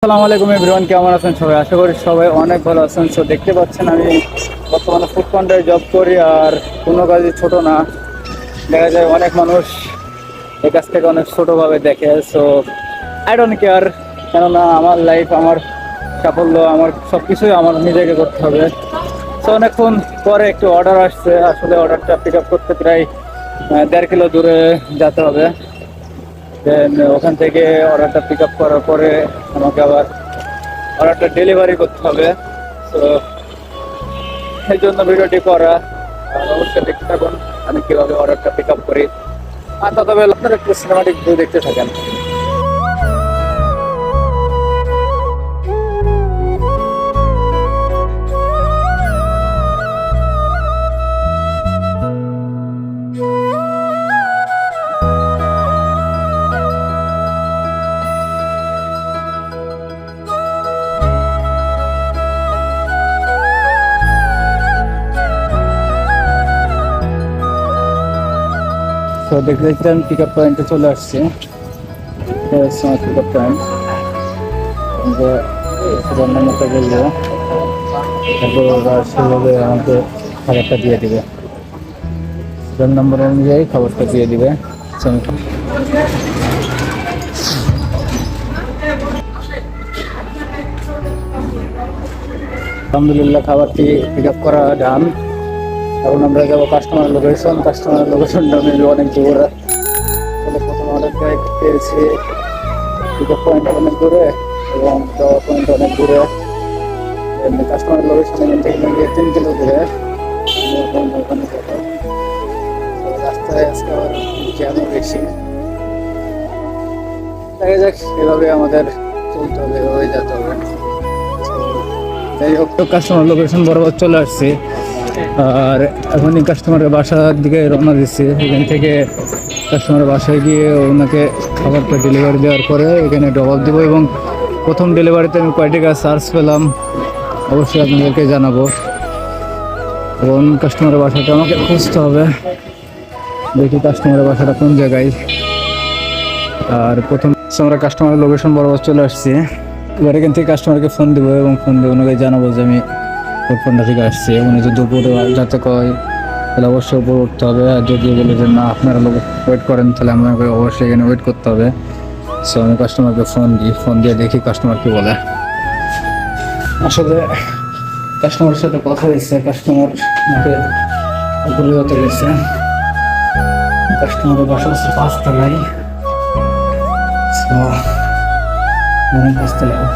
আসসালামু আলাইকুম এভরিওয়ান, কেমন আছেন সবাই? আশা করি সবাই অনেক ভালো আছেন। সো দেখতে পাচ্ছেন আমি বর্তমানে ফুড কন্ট্রাক্টে জব করি, আর কোনো কাজই ছোট না। দেখা যায় অনেক মানুষ এই কাজ থেকে অনেক ছোটোভাবে দেখে। সো আই ডোন্ট কেয়ার, কেননা আমার লাইফ, আমার সাফল্য, আমার সব কিছুই আমার নিজেকে করতে হবে। সো অনেকক্ষণ পরে একটু অর্ডার আসছে। আসলে অর্ডারটা পিক আপ করতে প্রায় 1.5 কিলো দূরে যেতে হবে। দেন ওখান থেকে অর্ডারটা পিক আপ করার পরে আমাকে আবার অর্ডারটা ডেলিভারি করতে হবে। তো সেই জন্য ভিডিওটি করা। আর অবশ্যই দেখতে থাকুন আমি কীভাবে অর্ডারটা পিক আপ করি। আর তবে আপনারা একটু সিনেমাটিক ভিউ দেখতে থাকেন। তো দেখতে দেখতে আমি পিক আপ পয়েন্টে চলে আসছি। পিক আপ পয়েন্ট রান্নাটা বলবো, তারপর ওরা সেভাবে আমাকে খাবারটা দিয়ে দিবে। সেটার নাম্বার অনুযায়ী খাবারটা দিয়ে দিবে। আলহামদুলিল্লাহ খাবারটি পিক আপ করা ডান। এখন আমরা যাবো কাস্টমার লোকেশন। কাস্টমার লোকেশনটা মেবি অনেক দূর। প্রথম অর্ডারটা পেয়েছি পিক আপ পয়েন্ট অনেক দূরে এবং যাওয়ার পয়েন্ট অনেক দূরে। কাস্টমার লোকেশন এখান থেকে মেবি 3 কিলো দূরে। ওখানে যাবো। রাস্তায় আজকে আবার জ্যামও বেশি। দেখা যাক, এভাবে আমাদের চলতে হবে, এভাবে যেতে হবে। যাই হোক, কাস্টমার লোকেশন বরাবর চলে আসছি। আর এখনই কাস্টমারের বাসার দিকে রওনা দিচ্ছি। এখান থেকে কাস্টমারের বাসায় গিয়ে ওনাকে খাবারটা ডেলিভারি দেওয়ার পরে এখানে ড্রপ আপ দেবো। এবং প্রথম ডেলিভারিতে আমি কয়টি টাকা চার্জ পেলাম অবশ্যই আপনাদেরকে জানাবো। এবং কাস্টমারের বাসাটা আমাকে খুঁজতে হবে, দেখি কাস্টমারের বাসাটা কোন জায়গায়। আর প্রথম আমরা কাস্টমারের লোকেশন বরাবর চলে আসছি। এবার এখান থেকে কাস্টমারকে ফোন দেবো এবং ফোন দিয়ে ওনাকে জানাবো যে আমি ফোনটা থেকে আসছি। উনি যদি দুপুরে যাতে কয় তাহলে অবশ্যই উপরে উঠতে হবে। আর যদি বলে যে না আপনারা লোক ওয়েট করেন তাহলে আমাকে অবশ্যই এখানে ওয়েট করতে হবে। সো আমি কাস্টমারকে ফোন দিয়ে দেখি কাস্টমার কি বলে। আসলে কাস্টমারের সাথে কথা হয়েছে, কাস্টমার আমাকে উপরে যেতে গেছে। কাস্টমারের বাসা হচ্ছে 5 তলায়। 5 তলায়